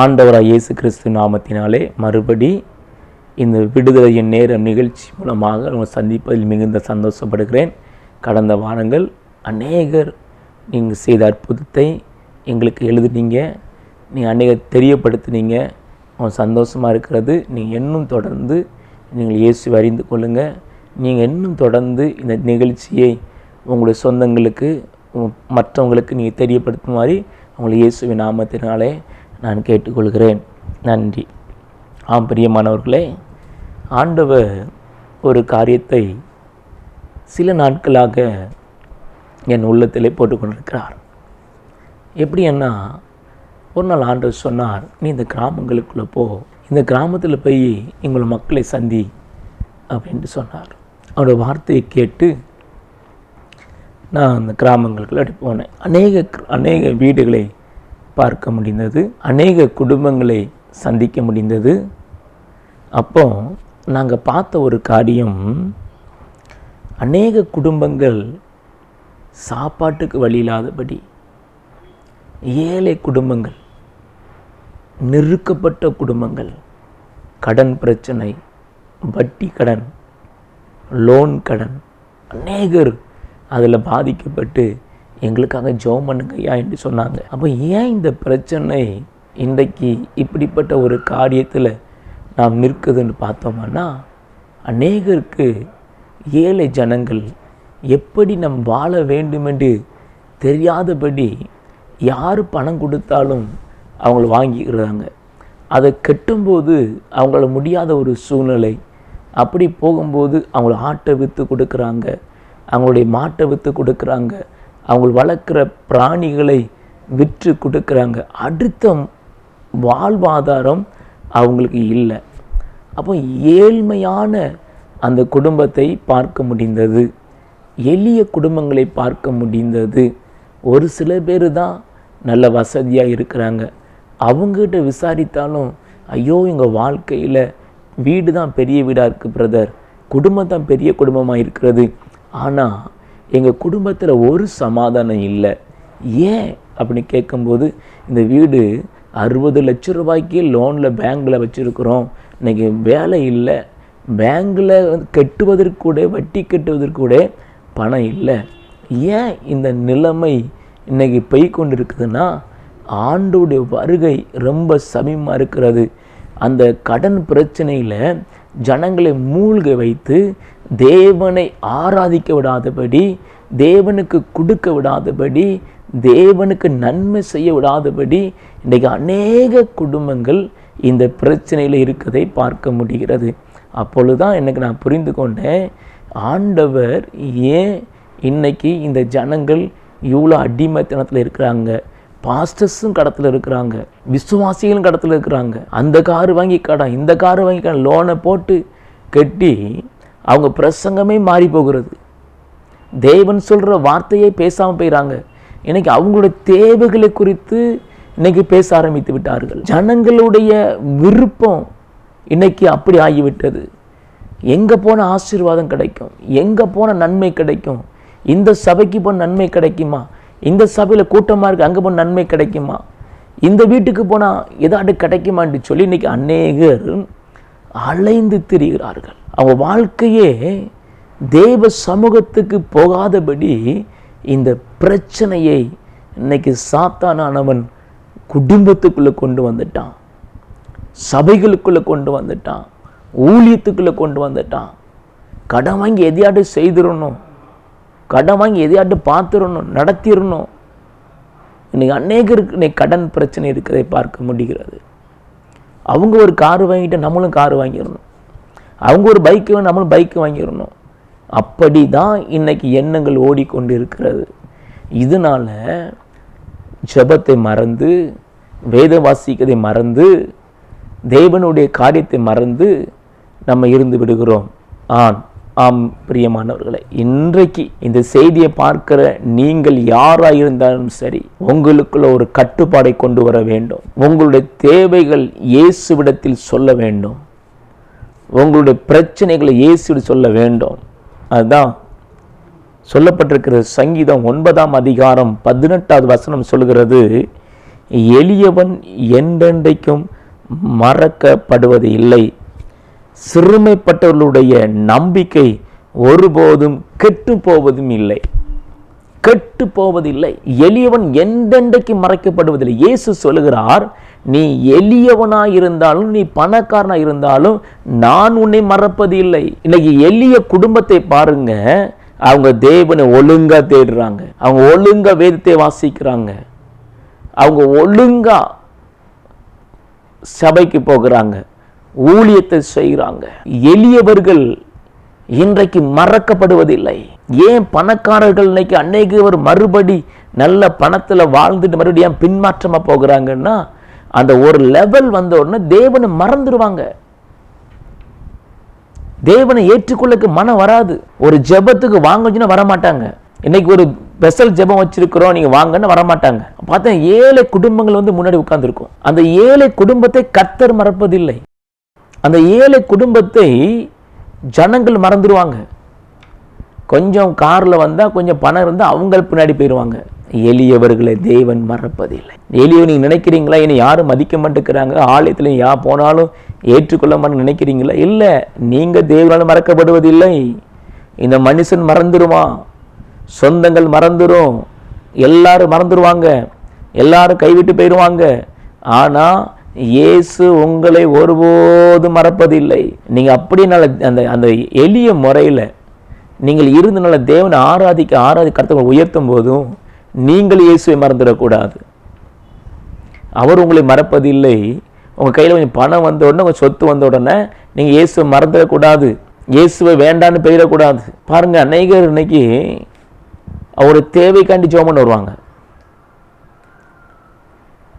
ஆண்டவராய் இயேசு கிறிஸ்து நாமத்தினாலே மறுபடி இந்த விடுதலையின் நேரம் நிகழ்ச்சி மூலமாக உங்களை சந்திப்பதில் மிகுந்த சந்தோஷப்படுகிறேன். கடந்த வாரங்கள் அநேகர் நீங்கள் செய்த அற்புதத்தை எங்களுக்கு எழுதுனீங்க, நீங்கள் அநேகர் தெரியப்படுத்தினீங்க. அவன் சந்தோஷமாக இருக்கிறது. நீங்கள் இன்னும் தொடர்ந்து நீங்கள் இயேசுவை அறிந்து கொள்ளுங்கள். நீங்கள் இன்னும் தொடர்ந்து இந்த நிகழ்ச்சியை உங்களுடைய சொந்தங்களுக்கு மற்றவங்களுக்கு நீங்கள் தெரியப்படுத்துமாறு உங்களை இயேசுவின் நாமத்தினாலே நான் கேட்டுக்கொள்கிறேன். நன்றி. பிரியமானவர்களே, ஆண்டவர் ஒரு காரியத்தை சில நாட்களாக என் உள்ளத்திலே போட்டுக்கொண்டிருக்கிறார். எப்படின்னா, ஒரு நாள் ஆண்டவர் சொன்னார், நீ இந்த கிராமங்களுக்குள்ளே போ, இந்த கிராமத்தில் போய் எங்களை மக்களை சந்தி அப்படின்ட்டு சொன்னார். அவருடைய வார்த்தையை கேட்டு நான் அந்த கிராமங்களுக்குள்ள போனேன். அநேக வீடுகளை பார்க்க முடிந்தது, அநேக குடும்பங்களை சந்திக்க முடிந்தது. அப்போ நாங்கள் பார்த்த ஒரு காரியம், அநேக குடும்பங்கள் சாப்பாட்டுக்கு வழி இல்லாதபடி, ஏழை குடும்பங்கள், நெருக்கப்பட்ட குடும்பங்கள், கடன் பிரச்சனை, வட்டி கடன், லோன் கடன், அநேகர் அதில் பாதிக்கப்பட்டு எங்களுக்காக ஜெபம் பண்ணுங்கய்யா என்று சொன்னாங்க. அப்போ ஏன் இந்த பிரச்சனை இன்றைக்கு இப்படிப்பட்ட ஒரு காரியத்தில் நாம் நிற்குதுன்னு பார்த்தோம்னா, அநேகருக்கு ஏழை ஜனங்கள் எப்படி நம் வாழ வேண்டுமென்று தெரியாதபடி யார் பணம் கொடுத்தாலும் அவங்கள வாங்கிக்கிறாங்க. அதை கட்டும்போது அவங்கள முடியாத ஒரு சூழ்நிலை. அப்படி போகும்போது அவங்கள ஆட்டை விற்று கொடுக்குறாங்க, அவங்களுடைய மாட்டை விற்று கொடுக்குறாங்க, அவங்க வளர்க்குற பிராணிகளை விற்று கொடுக்குறாங்க. அடுத்த வாழ்வாதாரம் அவங்களுக்கு இல்லை. அப்போ ஏழ்மையான அந்த குடும்பத்தை பார்க்க முடிந்தது, எளிய குடும்பங்களை பார்க்க முடிந்தது. ஒரு சில பேர் தான் நல்ல வசதியாக இருக்கிறாங்க. அவங்ககிட்ட விசாரித்தாலும், ஐயோ எங்கள் வாழ்க்கையில் வீடு தான் பெரிய வீடாக இருக்குது பிரதர், குடும்பம் தான் பெரிய குடும்பமாக இருக்கிறது, ஆனால் எங்கள் குடும்பத்தில் ஒரு சமாதானம் இல்லை. ஏன் அப்படின்னு கேட்கும்போது, இந்த வீடு 60 லட்சம் ரூபாய்க்கு லோனில் பேங்கில் வச்சுருக்குறோம், இன்றைக்கி வேலை இல்லை, பேங்கில் கட்டுவதற்கு கூட, வட்டி கட்டுவதற்கு கூட பணம் இல்லை. ஏன் இந்த நிலைமை இன்றைக்கி போய்கொண்டு இருக்குதுன்னா, ஆண்டோடைய வருகை ரொம்ப சமீபமாக இருக்கிறது. அந்த கடன் பிரச்சனையில் ஜனங்களை மூழ்க வைத்து தேவனை ஆராதிக்க விடாதபடி, தேவனுக்கு கொடுக்க விடாதபடி, தேவனுக்கு நன்மை செய்ய விடாதபடி இன்றைக்கு அநேக குடும்பங்கள் இந்த பிரச்சனையில் இருக்கிறதை பார்க்க முடிகிறது. அப்பொழுதுதான் எனக்கு நான் புரிந்து கொண்டேன், ஆண்டவர் ஏன் இன்னைக்கு இந்த ஜனங்கள் இவ்வளோ அடிமைத்தனத்தில் இருக்கிறாங்க. பாஸ்டர்ஸும் கடத்தில் இருக்கிறாங்க, விசுவாசிகளும் கடத்தில் இருக்கிறாங்க. அந்த காரு வாங்கி கடன், இந்த காரு வாங்கி கடன், லோனை போட்டு கட்டி அவங்க பிரசங்கமே மாறி போகிறது. தேவன் சொல்கிற வார்த்தையே பேசாமல் போயிறாங்க. இன்னைக்கு அவங்களுடைய தேவைகளை குறித்து இன்னைக்கு பேச ஆரம்பித்து விட்டார்கள். ஜனங்களுடைய விருப்பம் இன்னைக்கு அப்படி ஆகிவிட்டது. எங்கே போன ஆசீர்வாதம் கிடைக்கும், எங்கே போன நன்மை கிடைக்கும், இந்த சபைக்கு போன நன்மை கிடைக்குமா, இந்த சபையில் கூட்டமாக இருக்குது அங்கே போன நன்மை கிடைக்குமா, இந்த வீட்டுக்கு போனால் ஏதாவது கிடைக்குமான்னு சொல்லி இன்னைக்கு அநேகர் அலைந்து திரிகிறார்கள். அவங்க வாழ்க்கையே தேவ சமூகத்துக்கு போகாதபடி இந்த பிரச்சனையை இன்னைக்கு சாத்தானானவன் குடும்பத்துக்குள்ளே கொண்டு வந்துட்டான், சபைகளுக்குள்ளே கொண்டு வந்துட்டான், ஊழியத்துக்குள்ளே கொண்டு வந்துட்டான். கடன் வாங்கி எதையாட்டு செய்திடணும், கடன் வாங்கி எதையாட்டு பார்த்துடணும், நடத்திடணும். இன்னைக்கு அநேகருக்கு இன்னைக்கு கடன் பிரச்சனை இருக்கிறதை பார்க்க முடிகிறது. அவங்க ஒரு காரு வாங்கிட்டு நம்மளும் காரு வாங்கிடணும், அவங்க ஒரு பைக்கு வேணும் நம்மளும் பைக்கு வாங்கிடணும். அப்படி தான் இன்னைக்கு எண்ணங்கள் ஓடிக்கொண்டு இருக்கிறது. இதனால் ஜெபத்தை மறந்து, வேத வாசிக்கதை மறந்து, தேவனுடைய காரியத்தை மறந்து நம்ம இருந்து விடுகிறோம். ஆம் பிரியமானவர்களே, இன்றைக்கு இந்த செய்தியை பார்க்கிற நீங்கள் யாராக இருந்தாலும் சரி, உங்களுக்குள்ள ஒரு கட்டுப்பாடை கொண்டு வர வேண்டும். உங்களுடைய தேவைகள் இயேசுவிடத்தில் சொல்ல வேண்டும், உங்களுடைய பிரச்சனைகளை இயேசுவிடம் சொல்ல வேண்டும். அதுதான் சொல்லப்பட்டிருக்கிற சங்கீதம் 9ஆம் அதிகாரம் 18வது வசனம் சொல்கிறது, எளியவன் என்றென்றைக்கும் மறக்கப்படுவது இல்லை. சிறுமைப்பட்டவர்களுடைய நம்பிக்கை ஒருபோதும் கெட்டு போவதும் இல்லை. கெட்டு போவதில்லை. எளியவன் என்றென்றைக்கு மறைக்கப்படுவதில்லை. இயேசு சொல்லுகிறார், நீ எளியவனாய் இருந்தாலும் நீ பணக்காரனாய் இருந்தாலும் நான் உன்னை மறப்பது இல்லை. இன்னைக்கு எளிய குடும்பத்தை பாருங்க, அவங்க தேவனை ஒழுங்கா தேடுறாங்க, அவங்க ஒழுங்கா வேதத்தை வாசிக்கிறாங்க, அவங்க ஒழுங்கா சபைக்கு போகிறாங்க, ஊழியத்தை செய்கிறாங்க. எளியவர்கள் இன்றைக்கு மறக்கப்படுவதில்லை. ஏன் பணக்காரர்கள் இன்னைக்கு அநேகர் மறுபடி நல்ல பணத்துல வாழ்ந்துட்டு மறுபடியும் பின்மாற்றமா போகிறாங்கன்னா, அந்த ஒரு லெவல் வந்த உடனே தேவனை மறந்துடுவாங்க. தேவனை ஏற்றுக்கொள்ளக்கு மனம் வராது. ஒரு ஜெபத்துக்கு வாங்கினா வரமாட்டாங்க. இன்னைக்கு ஒரு ஸ்பெஷல் ஜெபம் வச்சிருக்கிறோம், நீங்க வாங்கன்னு வரமாட்டாங்க. பார்த்தா 7 குடும்பங்கள் முன்னாடி உட்கார்ந்துருக்கும். அந்த 7 குடும்பத்தை கர்த்தர் மறப்பதில்லை. அந்த 7 குடும்பத்தை ஜனங்கள் மறந்துடுவாங்க. கொஞ்சம் கார்ல வந்தா கொஞ்சம் பணம் இருந்தா அவங்க பின்னாடி போயிடுவாங்க. எளியவர்களை தேவன் மறப்பதில்லை. எளியவர் நீங்க நினைக்கிறீங்களா? இனி யாரும் மதிக்க மாட்டேங்கிறாங்க, ஆலயத்துல யார் போனாலும் ஏற்றுக்கொள்ள மாட்டேன்னு நினைக்கிறீங்களா? இல்ல, நீங்க தேவனால் மறக்கப்படுவதில்லை. இந்த மனுஷன் மறந்துடுவான், சொந்தங்கள் மறந்துடும், எல்லாரும் மறந்துடுவாங்க, எல்லாரும் கைவிட்டு போயிடுவாங்க. ஆனா இயேசு உங்களை ஒருபோதும் மறப்பதில்லை. நீங்க அப்படினால அந்த எளிய முறையில நீங்கள் இருந்தனால தேவனை ஆராதிக்க கர்த்தரை உயர்த்தும் போதும் நீங்கள் இயேசுவை மறந்துடக்கூடாது. அவர் உங்களை மறப்பதில்லை. உங்க கையில் கொஞ்சம் பணம் வந்த உடனே, உங்க சொத்து வந்த உடனே நீங்க இயேசுவை மறந்துடக்கூடாது, இயேசுவை வேண்டான்னு போயிடக்கூடாது. பாருங்க, அநேகர் இன்னைக்கு ஒரு தேவைக்காண்டி ஜெபம் பண்ண வருவாங்க.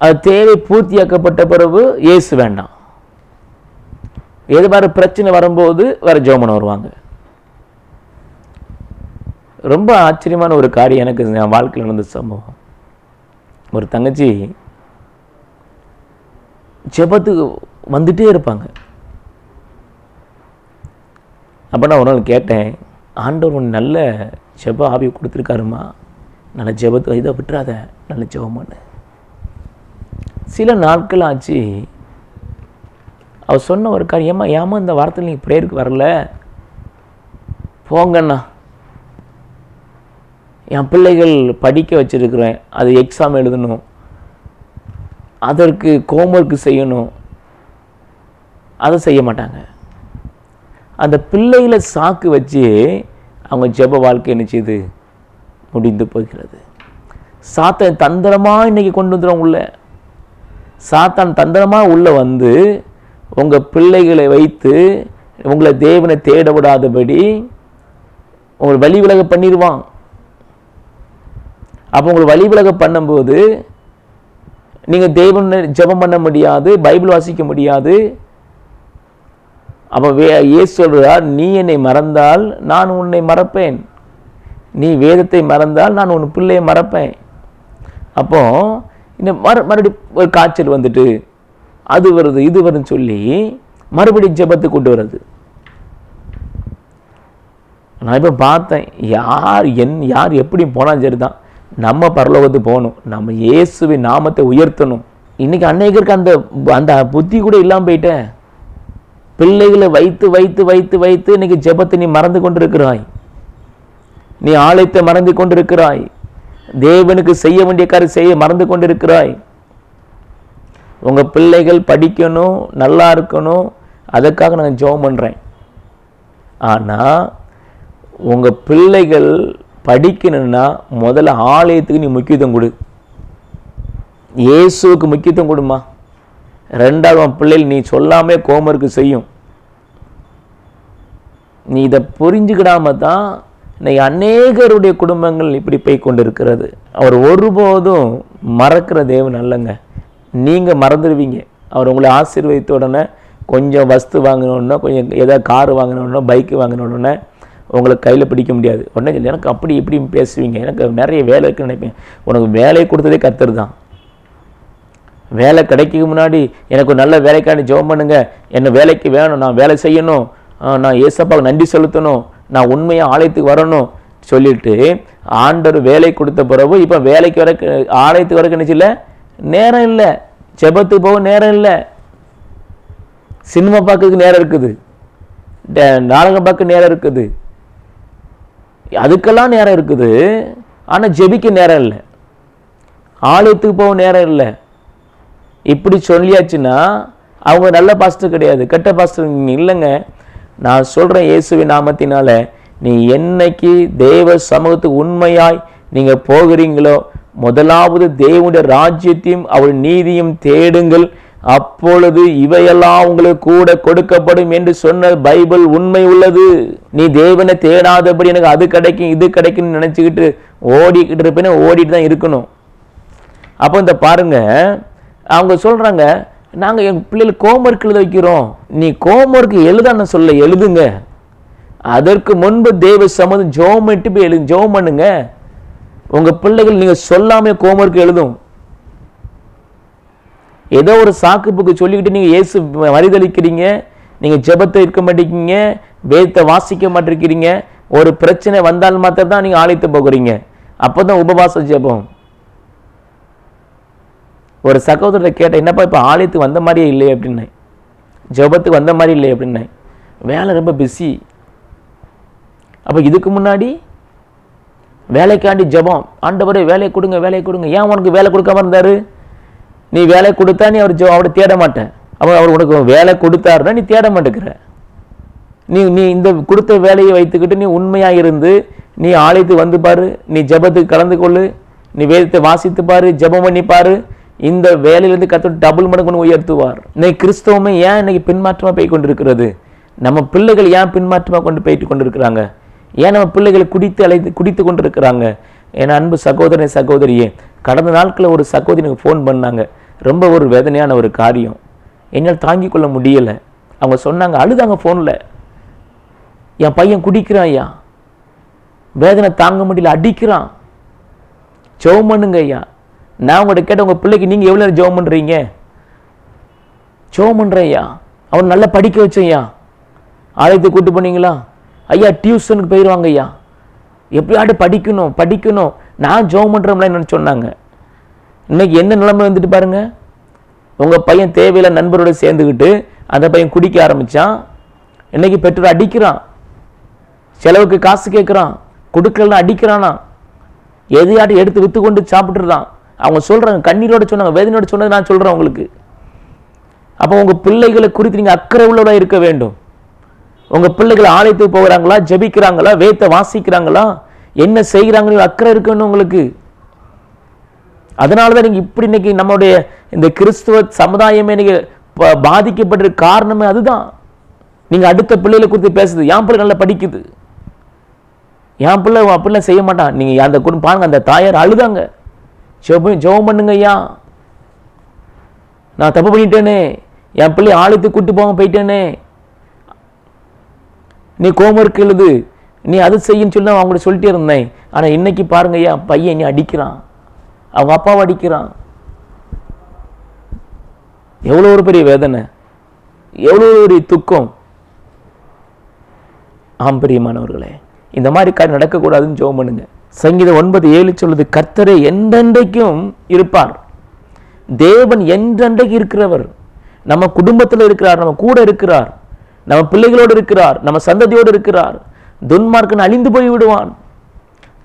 அது தேவை பூர்த்தியாக்கப்பட்ட பிறகு இயேசு வேண்டாம், எது வேற பிரச்சனை வரும்போது வேற ஜெபம் பண்ண வருவாங்க. ரொம்ப ஆச்சரியமான ஒரு காரியம் எனக்கு என் வாழ்க்கையில் நடந்த சம்பவம். ஒரு தங்கச்சி ஜெபத்துக்கு வந்துட்டே இருப்பாங்க. அப்போ நான் ஒரு நாள் கேட்டேன், ஆண்டவர் ஒன்று நல்ல ஜெப ஆவியை கொடுத்துருக்காருமா, நல்ல ஜெபத்தை இதை விட்டுறாத, நல்ல ஜெபம் பண்ணு. சில நாட்கள் ஆச்சு, அவர் சொன்ன ஒரு காரியம், ஏமா இந்த வாரத்தில் நீங்கள் ப்ரேயருக்கு வரல, போங்கண்ணா, என் பிள்ளைகள் படிக்க வச்சிருக்கிறேன், அது எக்ஸாம் எழுதணும், அதற்கு ஹோம்வொர்க் செய்யணும், அதை செய்ய மாட்டாங்க. அந்த பிள்ளைகளை சாக்கு வச்சு அவங்க ஜெப வாழ்க்கை நிச்சயது முடிந்து போகிறது. சாத்தான் தந்திரமாக இன்னைக்கு கொண்டு வந்துடும் உள்ள. சாத்தான் தந்திரமாக உள்ள வந்து உங்கள் பிள்ளைகளை வைத்து உங்களை தேவனை தேட விடாதபடி உங்களை வழி விலக பண்ணிடுவான். அப்போ உங்களை வழி விலக பண்ணும்போது நீங்கள் தேவனை ஜெபம் பண்ண முடியாது, பைபிள் வாசிக்க முடியாது. அப்போ இயேசு சொல்றார், நீ என்னை மறந்தால் நான் உன்னை மறப்பேன், நீ வேதத்தை மறந்தால் நான் உன் பிள்ளையை மறப்பேன். அப்போ இந்த மறுபடியும் ஒரு காய்ச்சல் வந்துட்டு அது வருது இது வருதுன்னு சொல்லி மறுபடியும் ஜெபத்தை கொண்டு வருது. நான் இப்போ பார்த்தேன், யார் எப்படி போனாலும் சரிதான், நம்ம பரலோகத்துக்கு போகணும், நம்ம இயேசுவின் நாமத்தை உயர்த்தணும். இன்னைக்கு அநேகருக்கு அந்த அந்த புத்தி கூட இல்லாமல் போயிட்டேன். பிள்ளைகளை வைத்து வைத்து வைத்து வைத்து இன்னைக்கு ஜெபத்தை நீ மறந்து கொண்டிருக்கிறாய், நீ ஆலயத்தை மறந்து கொண்டிருக்கிறாய், தேவனுக்கு செய்ய வேண்டிய காரியம் செய்ய மறந்து கொண்டிருக்கிறாய். உங்க பிள்ளைகள் படிக்கணும், நல்லா இருக்கணும், அதுக்காக நான் ஜெபம் பண்றேன். ஆனா உங்க பிள்ளைகள் படிக்கணும்னா முதல்ல ஆலயத்துக்கு நீ முக்கியத்துவம் கொடு, இயேசுவுக்கு முக்கியத்துவம் கொடுமா. ரெண்டாவது உன் பிள்ளைகள் நீ சொல்லாமே ஹோம்வொர்க் செய்யும். நீ இதை புரிஞ்சுக்கிடாம தான் இன்னைக்கு அநேகருடைய குடும்பங்கள் இப்படி போய் கொண்டிருக்கிறது. அவர் ஒருபோதும் மறக்கிற தேவன் அல்லங்க. நீங்க மறந்துடுவீங்க. அவர் உங்களை ஆசீர்வதித்த உடனே கொஞ்சம் வஸ்து வாங்கினோன்னா, கொஞ்சம் ஏதாவது கார் வாங்கினோன்னா, பைக்கு வாங்கினோடனே உங்களுக்கு கையில் பிடிக்க முடியாது. உடனே எனக்கு அப்படி இப்படி பேசுவீங்க, எனக்கு நிறைய வேலை இருக்குன்னு நினைப்பேன். உனக்கு வேலையை கொடுத்ததே கர்த்தர் தான். வேலை கிடைக்க முன்னாடி எனக்கு ஒரு நல்ல வேலைக்காண்டி ஜெபம் பண்ணுங்க, என்ன வேலைக்கு வேணும், நான் வேலை செய்யணும், நான் ஏசப்பாவுக்கு நன்றி செலுத்தணும், நான் உண்மையாக ஆலயத்துக்கு வரணும் சொல்லிட்டு ஆண்டவர் வேலை கொடுத்த பிறகு இப்போ வேலைக்கு வர ஆலயத்துக்கு வர நினைச்சில்ல நேரம் இல்லை, ஜெபத்துக்கு போக நேரம் இல்லை, சினிமா பார்க்கறதுக்கு நேரம் இருக்குது, நாடகம் பார்க்க நேரம் இருக்குது, அதுக்கெல்லாம் நேரம் இருக்குது. ஆனால் ஜெபிக்க நேரம் இல்லை, ஆலயத்துக்கு போக நேரம் இல்லை. இப்படி சொல்லியாச்சுன்னா அவங்க நல்ல பாஸ்டர் கிடையாது, கெட்ட பாஸ்டர் இல்லைங்க. நான் சொல்கிறேன், இயேசுவின் நாமத்தினால நீ என்னைக்கு தேவ சமூகத்துக்கு உண்மையாய் நீங்கள் போகிறீங்களோ, முதலாவது தேவனுடைய ராஜ்யத்தையும் அவர் நீதியும் தேடுங்கள், அப்பொழுது இவையெல்லாம் உங்களுக்கு கூட கொடுக்கப்படும் என்று சொன்ன பைபிள் உண்மை உள்ளது. நீ தேவனை தேடாதபடி எனக்கு அது கிடைக்கும் இது கிடைக்கும்னு நினச்சிக்கிட்டு ஓடிக்கிட்டு இருப்பேன்னு ஓடிட்டு தான் இருக்கணும். அப்போ இந்த பாருங்க, அவங்க சொல்கிறாங்க, நாங்கள் எங்கள் பிள்ளைகளுக்கு ஹோம்ஒர்க் எழுத வைக்கிறோம். நீ ஹோம்ஒர்க் எழுதான்னு சொல்ல, எழுதுங்க. அதற்கு முன்பு தேவ சமூகம் ஜோமிட்டு போய் ஜோம் பண்ணுங்க. உங்கள் பிள்ளைகள் நீங்கள் சொல்லாமல் ஹோம்ஒர்க் எழுதும். ஏதோ ஒரு சாக்கு புக்கு சொல்லிக்கிட்டு நீங்கள் இயேசு மறிதளிக்கிறீங்க, நீங்கள் ஜெபத்தை இருக்க மாட்டேங்கிறீங்க, வேதத்தை வாசிக்க மாட்டேங்கிறீங்க. ஒரு பிரச்சனை வந்தால் மாத்திரம் தான் நீங்கள் ஆலயத்தை போகிறீங்க. அப்போ தான் உபவாச ஜெபம். ஒரு சகோதரரை கேட்டேன், என்னப்பா இப்போ ஆலயத்துக்கு வந்த மாதிரியே இல்லை அப்படின்னே, ஜெபத்துக்கு வந்த மாதிரி இல்லை அப்படின்னே. வேலை ரொம்ப பிஸி. அப்போ இதுக்கு முன்னாடி வேலைக்காண்டி ஜெபம், ஆண்டவரே வேலையை கொடுங்க வேலையை கொடுங்க. ஏன் உனக்கு வேலை கொடுக்காம இருந்தாரு? நீ வேலை கொடுத்தா நீ அவரை தேட மாட்டேன். அவர் உனக்கு வேலை கொடுத்தாருன்னா நீ தேட மாட்டேங்கிற. நீ இந்த கொடுத்த வேலையை வைத்துக்கிட்டு நீ உண்மையாக இருந்து நீ ஆலயத்துக்கு வந்து பாரு, நீ ஜெபத்துக்கு கலந்து கொள்ளு, நீ வேதத்தை வாசித்து பாரு, ஜெபம் பண்ணி பாரு. இந்த வேலையிலேருந்து கற்றுட்டு டபுள் மடங்கு உயர்த்துவார். இன்னைக்கு கிறிஸ்தவமே ஏன் இன்னைக்கு பின்மாற்றமாக போய் கொண்டிருக்கிறது? நம்ம பிள்ளைகள் ஏன் பின்மாற்றமாக போயிட்டு கொண்டிருக்கிறாங்க? ஏன் நம்ம பிள்ளைகளை குடித்து கொண்டிருக்கிறாங்க? என் அன்பு சகோதரன் சகோதரியே, கடந்த நாட்களில் ஒரு சகோதரி எனக்கு ஃபோன் பண்ணாங்க. ரொம்ப ஒரு வேதனையான ஒரு காரியம், என்னால் தாங்கிக் கொள்ள முடியலை. அவங்க சொன்னாங்க, அழுதாங்க ஃபோனில், என் பையன் குடிக்கிறான் ஐயா, வேதனை தாங்க முடியல, அடிக்கிறான், ஜெபம் பண்ணுங்க ஐயா. நான் உங்கள்கிட்ட கேட்ட, உங்கள் பிள்ளைக்கு நீங்கள் எவ்வளோ ஜெபம் பண்ணுறீங்க? ஜெபம் பண்ணுறேன் ஐயா, அவன் நல்லா படிக்க வச்சேன் ஐயா. ஆலயத்துக்கு கூட்டு போனீங்களா ஐயா? டியூஷனுக்கு போயிடுவாங்க ஐயா, எப்படியாட்டு படிக்கணும், நான் ஜெபம் பண்ணுறோம்ல சொன்னாங்க. இன்னைக்கு என்ன நிலைமை வந்துட்டு பாருங்க. உங்கள் பையன் தேவையில்லை நண்பரோட சேர்ந்துக்கிட்டு அந்த பையன் குடிக்க ஆரம்பித்தான். இன்னைக்கு பெற்றோர் அடிக்கிறான், செலவுக்கு காசு கேட்குறான், கொடுக்கலன்னா அடிக்கிறானா, எதையாட்டு எடுத்து விற்று கொண்டு சாப்பிட்டுருதான். அவங்க சொல்கிறாங்க, கண்ணீரோட சொன்னாங்க, வேதனையோட சொன்னது நான் சொல்கிறேன் உங்களுக்கு. அப்போ உங்கள் பிள்ளைகளை குறித்து நீங்கள் அக்கறை உள்ளவராக இருக்க வேண்டும். உங்கள் பிள்ளைகள் ஆலயத்துக்கு போகிறாங்களா, ஜெபிக்கிறாங்களா, வேதத்தை வாசிக்கிறாங்களா, என்ன செய்கிறாங்களோ அக்கறை இருக்கணும் உங்களுக்கு. அதனால தான் நீங்கள் இப்படி இன்னைக்கு நம்மளுடைய இந்த கிறிஸ்துவ சமுதாயமே நீங்கள் பாதிக்கப்பட்ட காரணமே அதுதான். நீங்கள் அடுத்த பிள்ளைகளை குறித்து பேசுது, என் பிள்ளை நல்லா படிக்குது, என் பிள்ளை அப்படிலாம் செய்ய மாட்டான். நீங்கள் அந்த குடும்பம் பாருங்க, அந்த தாயார் அழுதாங்க, ஜெபம் பண்ணுங்க ஐயா, நான் தப்பு பண்ணிட்டேனே, என் பிள்ளை ஆலயத்துக்கு கூட்டு போகாம போயிட்டேனே, நீ ஹோம்ஒர்க் எழுது, நீ அது செய்யன்னு சொல்லி அவங்கள்ட்ட சொல்லிட்டே இருந்தேன். ஆனால் இன்னைக்கு பாருங்க ஐயா, பையன் நீ அடிக்கிறான், அவங்க அப்பாவை அடிக்கிறான். எவ்வளோ ஒரு பெரிய வேதனை, எவ்வளோ ஒரு துக்கம். ஆம்பரியமானவர்களே, இந்த மாதிரி காரியம் நடக்கக்கூடாதுன்னு ஜெபம் பண்ணுங்க. சங்கீதம் 9:7 சொல்லுது, கர்த்தரே என்றென்றைக்கும் இருப்பார். தேவன் என்றென்றைக்கு இருக்கிறவர், நம்ம குடும்பத்தில் இருக்கிறார், நம்ம கூட இருக்கிறார், நம்ம பிள்ளைகளோடு இருக்கிறார், நம்ம சந்ததியோடு இருக்கிறார். துன்மார்க்கன் அழிந்து போய் விடுவான்,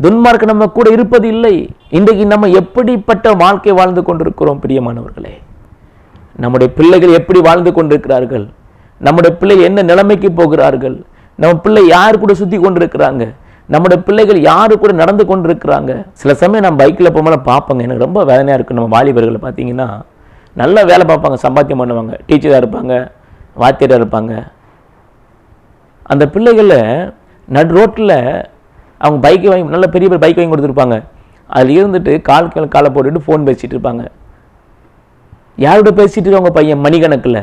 துன்மார்க்கன் நம்ம கூட இருப்பது இல்லை. இன்றைக்கு நம்ம எப்படிப்பட்ட வாழ்க்கை வாழ்ந்து கொண்டிருக்கிறோம் பிரியமானவர்களே? நம்முடைய பிள்ளைகள் எப்படி வாழ்ந்து கொண்டிருக்கிறார்கள்? நம்முடைய பிள்ளைகள் என்ன நிலைமைக்கு போகிறார்கள்? நம்ம பிள்ளை யாரு கூட சுற்றி கொண்டிருக்கிறாங்க? நம்முடைய பிள்ளைகள் யாரு கூட நடந்து கொண்டிருக்கிறாங்க? சில சமயம் நான் பைக்கில் போகும்போது பார்ப்பேங்க, எனக்கு ரொம்ப வேதனையாக இருக்குது. நம்ம வாலிபர்களை பார்த்தீங்கன்னா நல்லா வேலை பார்ப்பாங்க, சம்பாத்தியம் பண்ணுவாங்க, டீச்சராக இருப்பாங்க, வாத்தியராக இருப்பாங்க. அந்த பிள்ளைகளை நடு ரோட்டில் அவங்க பைக்கை வாங்கி, நல்ல பெரிய பெரிய பைக் வாங்கி கொடுத்துருப்பாங்க, அதில் இருந்துட்டு காலை போட்டுட்டு ஃபோன் பேசிகிட்டு இருப்பாங்க. யாரோட பேசிகிட்டு இருக்க உங்கள் பையன்? மணிக்கணக்கில்.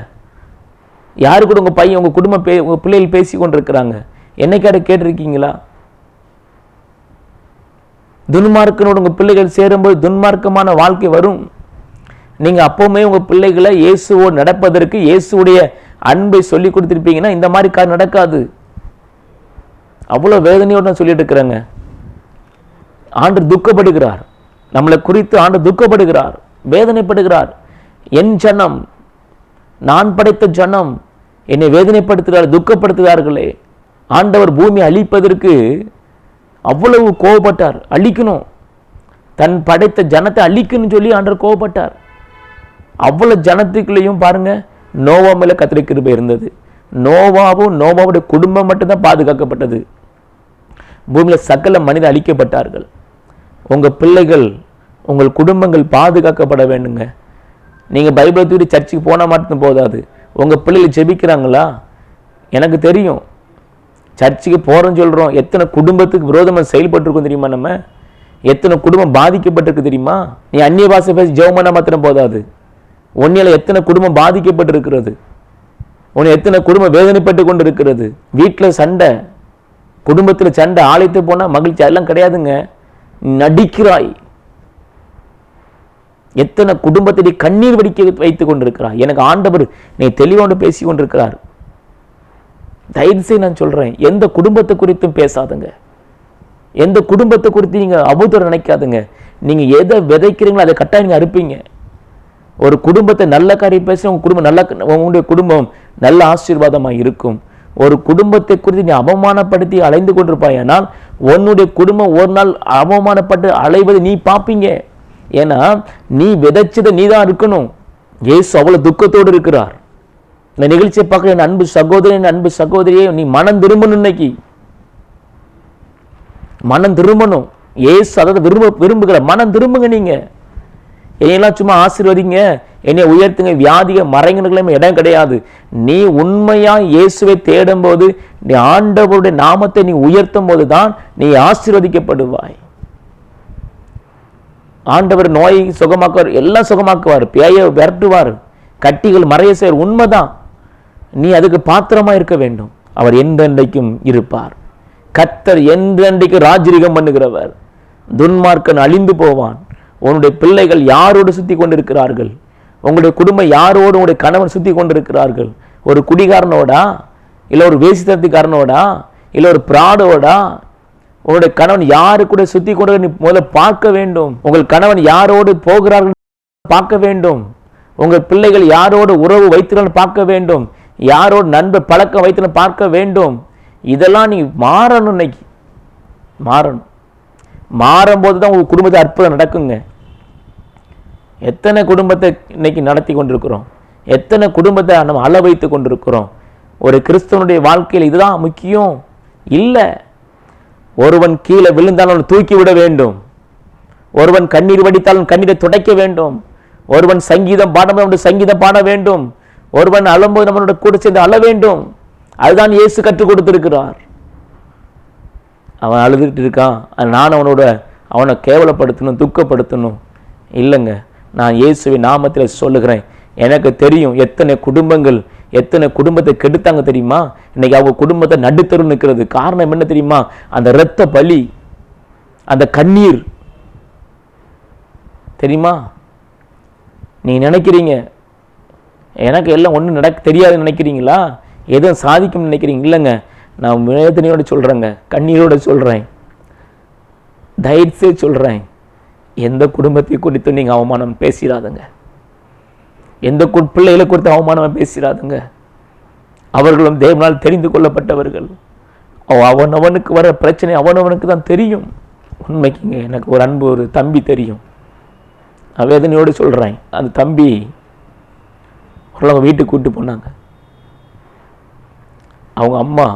யாரு கூட உங்கள் பையன், உங்கள் குடும்பம் உங்கள் பிள்ளைகள் பேசி கொண்டு இருக்கிறாங்க? என்னைக்காவது கேட்டிருக்கீங்களா? துன்மார்க்கனோடு உங்கள் பிள்ளைகள் சேரும்போது துன்மார்க்கமான வாழ்க்கை வரும். நீங்கள் அப்போவுமே உங்கள் பிள்ளைகளை இயேசுவோடு நடப்பதற்கு இயேசுடைய அன்பை சொல்லி கொடுத்துருப்பீங்கன்னா இந்த மாதிரி காரியம் நடக்காது. அவ்வளோ வேதனையோடு நான் சொல்லிட்டு இருக்கிறேங்க. ஆண்டவர் துக்கப்படுகிறார், நம்மளை குறித்து ஆண்டவர் துக்கப்படுகிறார். வேதனைப்படுகிறார். என் ஜனம், நான் படைத்த ஜனம் என்னை வேதனைப்படுத்துகிறார், துக்கப்படுத்துகிறார்களே. ஆண்டவர் பூமி அழிப்பதற்கு அவ்வளவு கோபப்பட்டார். அழிக்கணும், தன் படைத்த ஜனத்தை அழிக்கணும்னு சொல்லி ஆண்டவர் கோபப்பட்டார். அவ்வளவு ஜனத்துக்குள்ளேயும் பாருங்க, நோவா மேல கர்த்தருடைய கிருபை இருந்தது. நோவாவுடைய குடும்பம் மட்டும்தான் பாதுகாக்கப்பட்டது. பூமியில சகல மனிதர் அழிக்கப்பட்டார்கள். உங்க பிள்ளைகள், உங்கள் குடும்பங்கள் பாதுகாக்கப்பட வேண்டுங்க. நீங்க பைபிளை தூக்கி சர்ச்சுக்கு போனா மட்டும் போதாது. உங்க பிள்ளைகள் ஜெபிக்கிறாங்களா? எனக்கு தெரியும், சர்ச்சுக்கு போறோம்னு சொல்றோம், எத்தனை குடும்பத்துக்கு விரோதமாக செயல்பட்டு தெரியுமா? நம்ம எத்தனை குடும்பம் பாதிக்கப்பட்டிருக்கு தெரியுமா? நீ அந்நிய பாஷை பேசி ஜெபம் பண்ண மாத்திரம் போதாது. உன்னில எத்தனை குடும்பம் பாதிக்கப்பட்டு இருக்கிறது, உன்னை எத்தனை குடும்பம் வேதனைப்பட்டு கொண்டு இருக்கிறது. வீட்டில் சண்டை, குடும்பத்தில் சண்டை, ஆலயத்து போனா மகிழ்ச்சி, அதெல்லாம் கிடையாதுங்க. நடிக்கிறாய். எத்தனை குடும்பத்தை கண்ணீர் வடிக்க வைத்துக் கொண்டிருக்கிறாய். எனக்கு ஆண்டவர் நீ தெளிவோடு பேசி கொண்டிருக்கிறார். தயவு செய்து நான் சொல்றேன், எந்த குடும்பத்தை குறித்தும் பேசாதுங்க. எந்த குடும்பத்தை குறித்து நீங்க அவதூறு நினைக்காதுங்க. நீங்க எதை விதைக்கிறீங்களோ அதை கட்டாயம் நீங்க அறுப்பீங்க. ஒரு குடும்பத்தை நல்ல காரியம் பேச உங்க குடும்பம் நல்ல, உங்களுடைய குடும்பம் நல்ல ஆசீர்வாதமாக இருக்கும். ஒரு குடும்பத்தை குறித்து நீ அவமானப்படுத்தி அலைந்து கொண்டிருப்பாயானால் உன்னுடைய குடும்பம் ஒரு நாள் அவமானப்பட்டு அலைவது நீ பார்ப்பீங்க. ஏன்னா நீ விதைச்சதை நீ தான் இருக்கணும். இயேசு அவ்வளவு துக்கத்தோடு இருக்கிறார். இந்த நிகழ்ச்சியை பார்க்க என் அன்பு சகோதரன், அன்பு சகோதரியே, நீ மனம் திரும்பணும். இன்னைக்கு மனம் திரும்பணும். இயேசு அதாவது விரும்புகிற மனம் திரும்புங்க. நீங்க என்னையெல்லாம் சும்மா ஆசீர்வதிங்க, என்னை உயர்த்துங்க, வியாதிக மறைங்களும் இடம் கிடையாது. நீ உண்மையா இயேசுவை தேடும் போது, நீ ஆண்டவருடைய நாமத்தை நீ உயர்த்தும் போதுதான் நீ ஆசீர்வதிக்கப்படுவாய். ஆண்டவர் நோயை சுகமாக்குவார், எல்லாம் சுகமாக்குவார், பேயை விரட்டுவார், கட்டிகள் மறைய செய்வார். உண்மைதான். நீ அதுக்கு பாத்திரமா இருக்க வேண்டும். அவர் என்றென்றைக்கும் இருப்பார். கர்த்தர் என்றென்றைக்கு ராஜரீகம் பண்ணுகிறவர். துன்மார்க்கன் அழிந்து போவான். உன்னுடைய பிள்ளைகள் யாரோடு சுத்தி கொண்டிருக்கிறார்கள்? உங்களுடைய குடும்பம் யாரோடு உங்களுடைய கணவன் சுத்தி கொண்டிருக்கிறார்கள்? ஒரு குடிகாரனோடா, இல்லை ஒரு வேசித்தனத்துக்காரனோடா, இல்லை ஒரு பிராடோடா? உங்களுடைய கணவன் யாரு கூட சுத்தி கொண்டு நீ முதல்ல பார்க்க வேண்டும். உங்கள் கணவன் யாரோடு போகிறார்கள் பார்க்க வேண்டும். உங்கள் பிள்ளைகள் யாரோடு உறவு வைத்திருக்க பார்க்க வேண்டும். யாரோடு நண்பர் பழக்கம் வைத்து பார்க்க வேண்டும். இதெல்லாம் நீ மாறணும். இன்னைக்கு மாறணும். மாறும்போது தான் உங்க குடும்பத்தை அற்புதம் நடக்குங்க. எத்தனை குடும்பத்தை இன்னைக்கு நடத்தி கொண்டிருக்கிறோம், எத்தனை குடும்பத்தை நம்ம அள வைத்து கொண்டிருக்கிறோம். ஒரு கிறிஸ்தவனுடைய வாழ்க்கையில் இதுதான் முக்கியம் இல்லை. ஒருவன் கீழே விழுந்தாலும் தூக்கி விட வேண்டும். ஒருவன் கண்ணீர் வடித்தாலும் கண்ணீரை துடைக்க வேண்டும். ஒருவன் சங்கீதம் பாடும்போது சங்கீதம் பாட வேண்டும். ஒருவன் அழும்போது நம்மளோட கூட சேர்ந்து அழ வேண்டும். அதுதான் இயேசு கற்றுக் கொடுத்திருக்கிறார். அவன் அழுதுகிட்டு இருக்கான், நான் அவனை கேவலப்படுத்தணும், துக்கப்படுத்தணும் இல்லைங்க. நான் இயேசுவின் நாமத்தில் சொல்லுகிறேன். எனக்கு தெரியும் எத்தனை குடும்பத்தை கெடுத்தாங்க தெரியுமா? இன்னைக்கு அவங்க குடும்பத்தை நடுத்தரும் நிற்கிறது. காரணம் என்ன தெரியுமா? அந்த இரத்த பலி, அந்த கண்ணீர். தெரியுமா? நீ நினைக்கிறீங்க எனக்கு எல்லாம் ஒன்றும் தெரியாதுன்னு நினைக்கிறீங்களா? எதுவும் சாதிக்கும் நினைக்கிறீங்க? இல்லைங்க, நான் வேதனையோடு சொல்கிறேங்க, கண்ணீரோடு சொல்கிறேன், தைரியத்தை சொல்கிறேன். எந்த குடும்பத்தை குறித்து நீங்கள் அவமானம் பேசிடாதுங்க. எந்த பிள்ளைகளை குறித்து அவமானம் பேசிடாதுங்க. அவர்களும் தேவனால் தெரிந்து கொள்ளப்பட்டவர்கள். அவனுக்கு வர பிரச்சனை அவனவனுக்கு தான் தெரியும். உண்மைக்குங்க, எனக்கு ஒரு அன்பு ஒரு தம்பி தெரியும். நான் வேதனையோடு சொல்கிறேன். அந்த தம்பி அவங்க வீட்டுக்கு கூப்பிட்டு போனாங்க. அவங்க அம்மா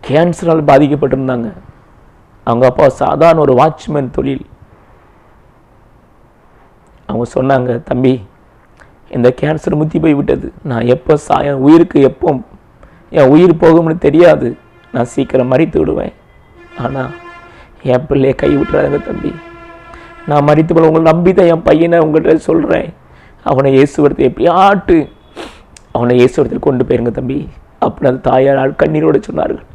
கேன்சரால் பாதிக்கப்பட்டிருந்தாங்க. அவங்க அப்பா சாதாரண ஒரு வாட்ச்மேன் தொழில். அவங்க சொன்னாங்க, தம்பி இந்த கேன்சர் முத்தி போய் விட்டது. நான் எப்போ என் உயிருக்கு எப்போ என் உயிர் போகும்னு தெரியாது. நான் சீக்கிரம் மறித்து விடுவேன். ஆனால் என் பிள்ளையை கை விட்டுறாங்க தம்பி. நான் மறித்து போல உங்களை நம்பி தான் என் பையனை உங்கள்கிட்ட சொல்கிறேன். அவனை இயேசுவரத்தை எப்படியாட்டு அவனை இயேசுவரத்தில் கொண்டு போயிருங்க தம்பி அப்படின்னு அந்த தாயார் கண்ணீரோடு சொன்னார்கள்.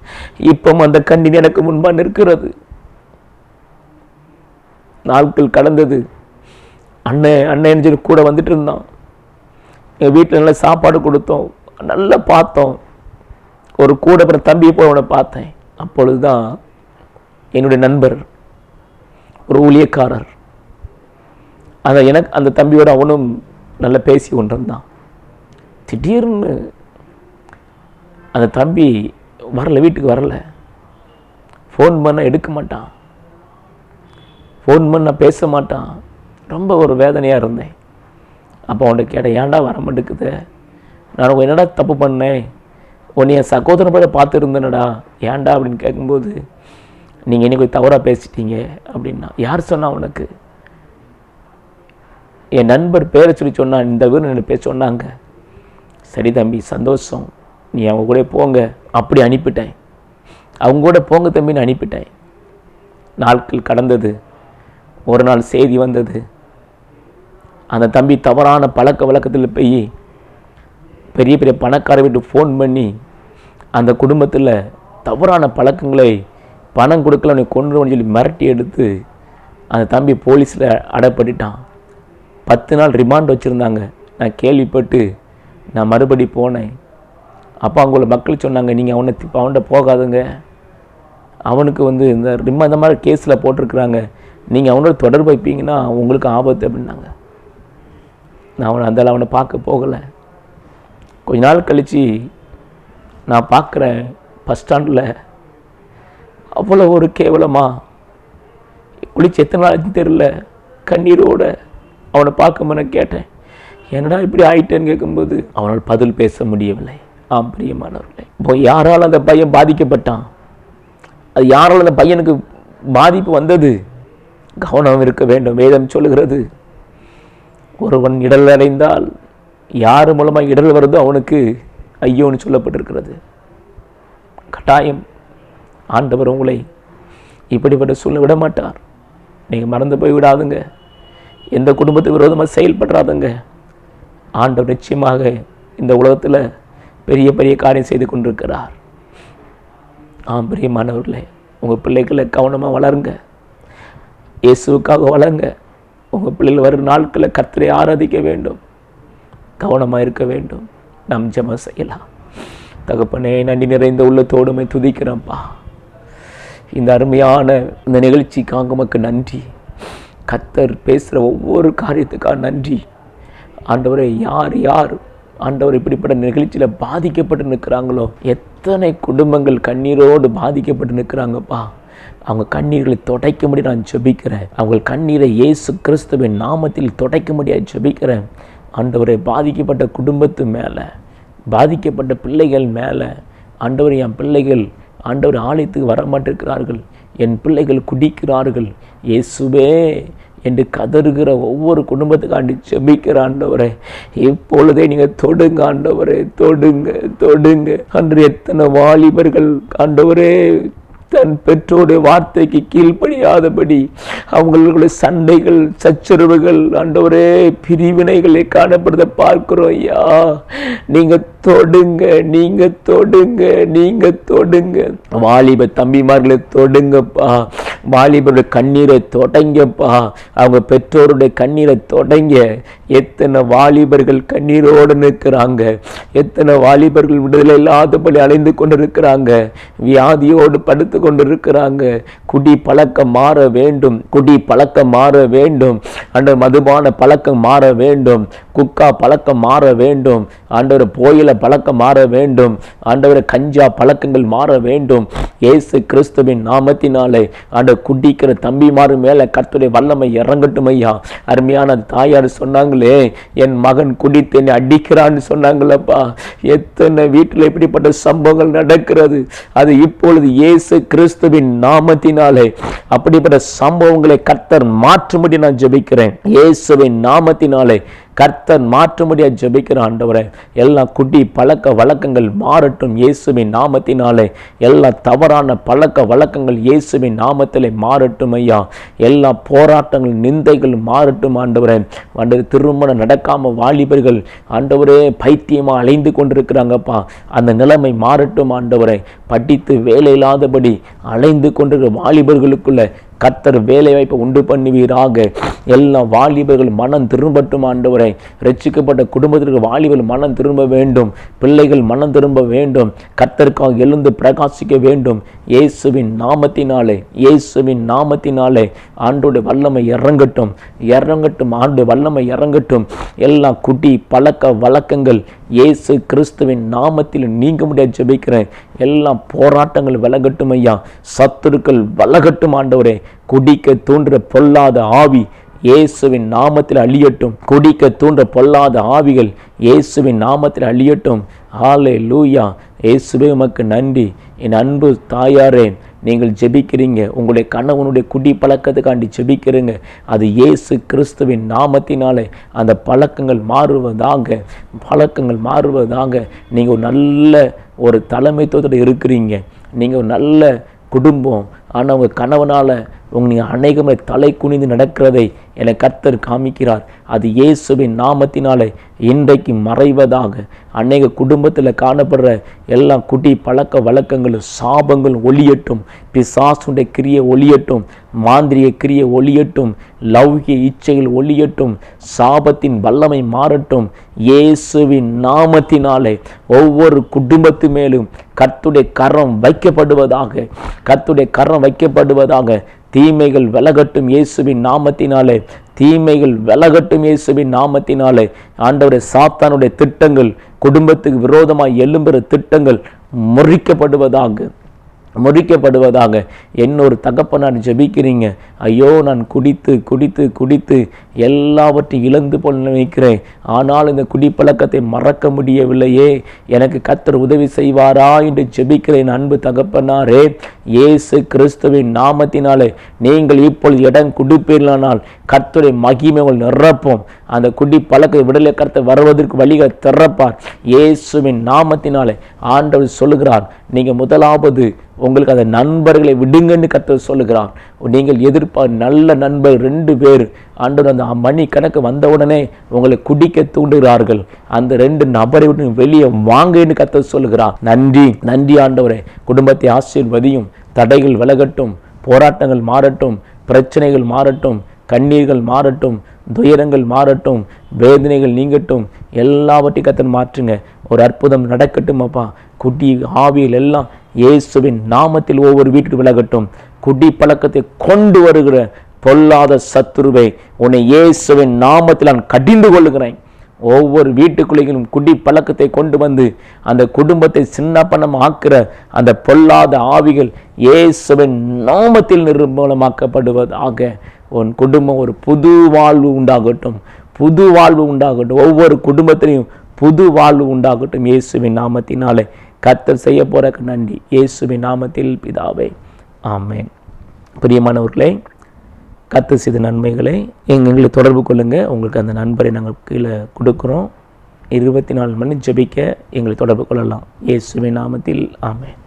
இப்போ அந்த கண்ணீர் எனக்கு முன்பாக நிற்கிறது. நாட்கள் கடந்தது. அண்ணன் சொல்லி கூட வந்துட்டு இருந்தான். எங்கள் வீட்டில் நல்லா சாப்பாடு கொடுத்தோம், நல்லா பார்த்தோம். ஒரு கூட அப்புறம் தம்பியை போய் அவனை பார்த்தேன். அப்பொழுதுதான் என்னுடைய நண்பர், ஒரு ஊழியக்காரர், எனக்கு அந்த தம்பியோட அவனும் நல்லா பேசி கொண்டிருந்தான். திடீர்னு அந்த தம்பி வரல, வீட்டுக்கு வரல. ஃபோன் பண்ண எடுக்க மாட்டான், ஃபோன் பண்ண பேச மாட்டான். ரொம்ப ஒரு வேதனையாக இருந்தேன். அப்போ அவன்கிட்ட கேட்டேன், ஏன்டா வர மாட்டேங்குது? நான் என்னடா தப்பு பண்ணேன்? உன்னை என் சகோதரனோட பார்த்துருந்தேனடா, ஏன்டா அப்படின்னு கேட்கும்போது, நீங்கள் இன்னைக்கு தவறாக பேசிட்டீங்க அப்படின்னா. யார் சொன்னா உனக்கு? என் நண்பர் பேரை சொல்லி சொன்னான், இந்த வீடு என்ன பேச சொன்னாங்க. சரி தம்பி, சந்தோஷம், நீ அவங்க கூட போங்க அப்படி அனுப்பிட்டேன். அவங்க கூட போங்க தம்பின்னு அனுப்பிட்டேன். நாட்கள் கடந்தது. ஒரு நாள் செய்தி வந்தது, அந்த தம்பி தவறான பழக்க வழக்கத்தில் போய் பெரிய பெரிய பணக்கார வீட்டு ஃபோன் பண்ணி அந்த குடும்பத்தில் தவறான பழக்கங்களை பணம் கொடுக்கல அவனை கொண்டுருவோன்னு சொல்லி மிரட்டி எடுத்து அந்த தம்பி போலீஸில் அடைப்பட்டுட்டான். 10 நாள் ரிமாண்ட் வச்சுருந்தாங்க. நான் கேள்விப்பட்டு நான் மறுபடி போனேன். அப்போ அவங்கள மக்கள் சொன்னாங்க, நீங்கள் அவன்கிட்ட போகாதுங்க, அவனுக்கு இந்த மாதிரி கேஸில் போட்டிருக்கிறாங்க, நீங்கள் அவனோட தொடர்பு வைப்பீங்கன்னா உங்களுக்கு ஆபத்து அப்படின்னாங்க. நான் அவனை பார்க்க போகலை. கொஞ்ச நாள் கழித்து நான் பார்க்குறேன், பஸ் ஸ்டாண்டில் அவ்வளோ ஒரு கேவலமாக குளிச்சு எத்தனை நாள் தெரியல, கண்ணீரோடு அவனை பார்க்க நான் கேட்டேன், என்னடா இப்படி ஆயிட்டேன்னு கேட்கும்போது அவனால் பதில் பேச முடியவில்லை. பிரியமானவர்களே, இப்போ யாரால் அந்த பையன் பாதிக்கப்பட்டான், அது யாரால் அந்த பையனுக்கு பாதிப்பு வந்தது? கவனம் இருக்க வேண்டும். வேதம் சொல்லுகிறது, ஒருவன் இடல் அடைந்தால் யார் மூலமாக இடல் வருதோ அவனுக்கு ஐயோன்னு சொல்லப்பட்டிருக்கிறது. கட்டாயம் ஆண்டவர் உங்களை இப்படிப்பட்ட சூழ்நிலை விட மாட்டார். நீங்கள் மறந்து போய் விடாதுங்க, எந்த குடும்பத்துக்கு விரோதமாக செயல்படுறாதுங்க. ஆண்டவர் நிச்சயமாக இந்த உலகத்தில் பெரிய பெரிய காரியம் செய்து கொண்டிருக்கிறார். பிரியமானவர்களே, உங்கள் பிள்ளைகளை கவனமாக வளருங்க, இயேசுவுக்காக வளருங்க. உங்கள் பிள்ளைகள் வரும் நாட்களில் கர்த்தரை ஆராதிக்க வேண்டும், கவனமாக இருக்க வேண்டும். நாம் ஜெபம் செய்யலாம். தகப்பனே, நன்றி நிறைந்த உள்ளத்தோடுமை துதிக்கிறேன்ப்பா. இந்த அருமையான இந்த நிகழ்ச்சிக்காக உமக்கு நன்றி. கர்த்தர் பேசுகிற ஒவ்வொரு காரியத்துக்காக நன்றி. ஆண்டவரே, யார் யார் ஆண்டவர் இப்படிப்பட்ட நிகழ்ச்சியில் பாதிக்கப்பட்டு நிற்கிறாங்களோ, எத்தனை குடும்பங்கள் கண்ணீரோடு பாதிக்கப்பட்டு நிற்கிறாங்கப்பா. அவங்க கண்ணீர்களை துடைக்க முடியும் நான் ஜெபிக்கிறேன். அவங்க கண்ணீரை இயேசு கிறிஸ்துவின் நாமத்தில் துடைக்க முடியாது ஜெபிக்கிறேன். ஆண்டவரை பாதிக்கப்பட்ட குடும்பத்து மேலே, பாதிக்கப்பட்ட பிள்ளைகள் மேலே, ஆண்டவர் என் பிள்ளைகள் ஆண்டவர் ஆலயத்துக்கு வரமாட்டிருக்கிறார்கள், என் பிள்ளைகள் குடிக்கிறார்கள், இயேசுவே என்று கதறுகிற ஒவ்வொரு குடும்பத்துக்காண்டி ஜெபிக்கிற ஆண்டவரே, இப்பொழுதே நீங்கள் தொடுங்க ஆண்டவரே, தொடுங்க தொடுங்க. அன்று எத்தனை வாலிபர்கள் ஆண்டவரே தன் பெற்றோருடைய வார்த்தைக்கு கீழ்ப்படியாதபடி அவங்களுடைய சண்டைகள், சச்சரவுகள், ஆண்டவரே பிரிவினைகளை காணப்படுறத பார்க்கிறோம். ஐயா, நீங்க தொடுங்க, நீங்க தொடுங்க, நீங்க தொடுங்க. வாலிப தம்பிமார்களை தொடுங்கப்பா, வாலிபருடைய கண்ணீரை தொடங்கப்பா, அவங்க பெற்றோருடைய கண்ணீரை தொடங்க. எத்தனை வாலிபர்கள் கண்ணீரோடு நிற்கிறாங்க, எத்தனை வாலிபர்கள் விடுதலை இல்லாதபடி அலைந்து கொண்டிருக்கிறாங்க, வியாதியோடு படுத்து கொண்டிருக்கிறாங்க. குடி பழக்கம் மாற வேண்டும், குடி பழக்கம் மாற வேண்டும். ஆண்டவர் மதுபான பழக்கம் மாற வேண்டும், குக்கா பழக்கம் மாற வேண்டும். ஆண்டவர் போயில பழக்கம் மாற வேண்டும். ஆண்டவர் கஞ்சா பழக்கங்கள் மாற வேண்டும். இயேசு கிறிஸ்துவின் நாமத்தினாலே ஆண்டவர் குடிக்கிற தம்பிமாரு மேல கர்த்தருடைய வல்லமை இறங்கட்டும் ஐயா. அருமையான தாயார் சொன்னாங்களே, என் மகன் குடித்து என்னை அடிக்கிறான்னு சொன்னாங்களப்பா. எத்தனை வீட்டில் இப்படிப்பட்ட சம்பவங்கள் நடக்கிறது. அது இப்பொழுது இயேசு கிறிஸ்துவின் நாமத்தினாலே அப்படிப்பட்ட சம்பவங்களை கர்த்தர் மாற்றும்படி நான் ஜெபிக்கிறேன். இயேசுவின் நாமத்தினாலே கர்த்தர் மாற்றும்படியா ஜெபிக்கிற ஆண்டவரே, எல்லா குடி பழக்க வழக்கங்கள் மாறட்டும் இயேசுவின் நாமத்தினாலே. எல்லா தவறான பழக்க வழக்கங்கள் இயேசுவின் நாமத்திலே மாறட்டும் ஐயா. எல்லா போராட்டங்கள், நிந்தைகள் மாறட்டும் ஆண்டவரே. ஆண்டவர் திருமணம் நடக்காம வாலிபர்கள் ஆண்டவரே பைத்தியமா அலைந்து கொண்டிருக்கிறாங்கப்பா, அந்த நிலைமை மாறட்டும் ஆண்டவரே. படித்து வேலை இல்லாதபடி அலைந்து கொண்டிருக்கிற வாலிபர்களுக்குள்ள கர்த்தர் வேலை வாய்ப்பை உண்டு பண்ணுவீராக. எல்லா வாலிபர்கள் மனம் திரும்பட்டும் ஆண்டவரே. ரட்சிக்கப்பட்ட குடும்பத்திற்கு வாலிபர்கள் மனம் திரும்ப வேண்டும், பிள்ளைகள் மனம் திரும்ப வேண்டும், கர்த்தருக்காக எழுந்து பிரகாசிக்க வேண்டும். இயேசுவின் நாமத்தினாலே, இயேசுவின் நாமத்தினாலே ஆண்டோடைய வல்லமை இறங்கட்டும், இறங்கட்டும், ஆண்டு வல்லமை இறங்கட்டும். எல்லா குடி பழக்க வழக்கங்கள் இயேசு கிறிஸ்துவின் நாமத்தில் நீங்க முடியாது ஜெபிக்கிறேன். எல்லா போராட்டங்கள் விலகட்டும் ஐயா, சத்துருக்கள் விலகட்டும் ஆண்டவரே. குடிக்க தூண்டுற பொல்லாத ஆவி இயேசுவின் நாமத்தில் அழியட்டும். குடிக்க தூண்ட பொல்லாத ஆவிகள் இயேசுவின் நாமத்தில் அழியட்டும். ஹல்லேலூயா. இயேசுவே உமக்கு நன்றி. என் அன்பு தாயாரே, நீங்கள் ஜெபிக்கிறீங்க, உங்களுடைய கணவனுடைய குடி பழக்கத்துக்காண்டி ஜெபிக்கிறீங்க. அது இயேசு கிறிஸ்துவின் நாமத்தினாலே அந்த பழக்கங்கள் மாறுவதாக, பழக்கங்கள் மாறுவதாக. நீங்கள் ஒரு நல்ல ஒரு தலைமைத்துவத்தோடு இருக்கிறீங்க, நீங்கள் ஒரு நல்ல குடும்பம். ஆனால் உங்கள் கணவனால் நீங்கள் அநேகமே தலை குனிந்து நடக்கிறதை என கர்த்தர் காமிக்கிறார். அது இயேசுவின் நாமத்தினாலே இன்றைக்கு மறைவதாக. அநேக குடும்பத்தில் காணப்படுற எல்லா குடி பழக்க வழக்கங்களும் சாபங்களும் ஒளியட்டும். பிசாசுடைய கிரியை ஒளியட்டும், மாந்திரிய கிரியை ஒளியட்டும், லௌகிய இச்சைகள் ஒளியட்டும், சாபத்தின் வல்லமை மாறட்டும். இயேசுவின் நாமத்தினாலே ஒவ்வொரு குடும்பத்து மேலும் கர்த்தருடைய கரம் வைக்கப்படுவதாக, கர்த்தருடைய கரம் வைக்கப்படுவதாக. தீமைகள் விலகட்டும் இயேசுவின் நாமத்தினாலே, தீமைகள் விலகட்டும் இயேசுவின் நாமத்தினாலே. ஆண்டவரே, சாத்தானுடைய திட்டங்கள், குடும்பத்துக்கு விரோதமாக எழும்புகிற திட்டங்கள் முறிக்கப்படுவதாக, முறிக்கப்படுவதாக. என்னொரு தகப்பனார் ஜெபிக்கிறீங்க, ஐயோ நான் குடித்து குடித்து குடித்து எல்லாவற்றையும் இழந்து போல் நினைக்கிறேன், ஆனால் இந்த குடிப்பழக்கத்தை மறக்க முடியவில்லையே, எனக்கு கர்த்தர் உதவி செய்வாரா என்று ஜெபிக்கிறேன். அன்பு தகப்பனாரே, இயேசு கிறிஸ்துவின் நாமத்தினாலே நீங்கள் இப்பொழுது இடம் கொடுப்பீர்களானால் கர்த்தருடைய மகிமை நிரப்பும். அந்த குடி பழக்க விடலை கர்த்தர் வருவதற்கு வழிகள் திறப்பார் இயேசுவின் நாமத்தினாலே. ஆண்டவர் சொல்லுகிறார், நீங்கள் முதலாவது உங்களுக்கு அந்த நண்பர்களை விடுங்கன்னு கர்த்தர் சொல்லுகிறார். நீங்கள் நல்ல நண்பர் 2 பேர் ஆண்டவர் அந்த மணி கணக்கு வந்தவுடனே உங்களை குடிக்க தூண்டுகிறார்கள். அந்த 2 நபரை விட்டு வெளியே வாங்கன்னு கர்த்தர் சொல்லுகிறார். நன்றி, நன்றி ஆண்டவரே. குடும்பத்தை ஆசீர்வதியும். தடைகள் விலகட்டும், போராட்டங்கள் மாறட்டும், பிரச்சனைகள் மாறட்டும், கண்ணீர்கள் மாறட்டும், துயரங்கள் மாறட்டும், வேதனைகள் நீங்கட்டும். எல்லாவற்றையும் கர்த்தர் மாற்றுங்க. ஒரு அற்புதம் நடக்கட்டும் அப்பா. குடி ஆவியில் எல்லாம் இயேசுவின் நாமத்தில் ஒவ்வொரு வீட்டுக்கு விலகட்டும். குடி பழக்கத்தை கொண்டு வருகிற பொல்லாத சத்துருவை உன்னை இயேசுவின் நாமத்தில் நான் கடிந்து கொள்ளுகிறேன். ஒவ்வொரு வீட்டுக்குள்ளேயும் குடி பழக்கத்தை கொண்டு வந்து அந்த குடும்பத்தை சின்னப்பணம் ஆக்குற அந்த பொல்லாத ஆவிகள் இயேசுவின் நாமத்தில் நிர்மூலமாக்கப்படுவதாக. உன் குடும்பம் ஒரு புது வாழ்வு உண்டாகட்டும், புது வாழ்வு உண்டாகட்டும். ஒவ்வொரு குடும்பத்திலையும் புது வாழ்வு உண்டாகட்டும் இயேசுவின் நாமத்தினாலே. கர்த்தர் செய்ய போற நன்றி இயேசுவின் நாமத்தில் பிதாவே, ஆமென். பிரியமானவர்களே, கர்த்தர் செய்த நன்மைகளை எங்களை தொடர்பு கொள்ளுங்கள். உங்களுக்கு அந்த நண்பரை நாங்கள் கீழே கொடுக்குறோம். 24 மணி ஜெபிக்க எங்களை தொடர்பு கொள்ளலாம். இயேசுவின் நாமத்தில் ஆமென்.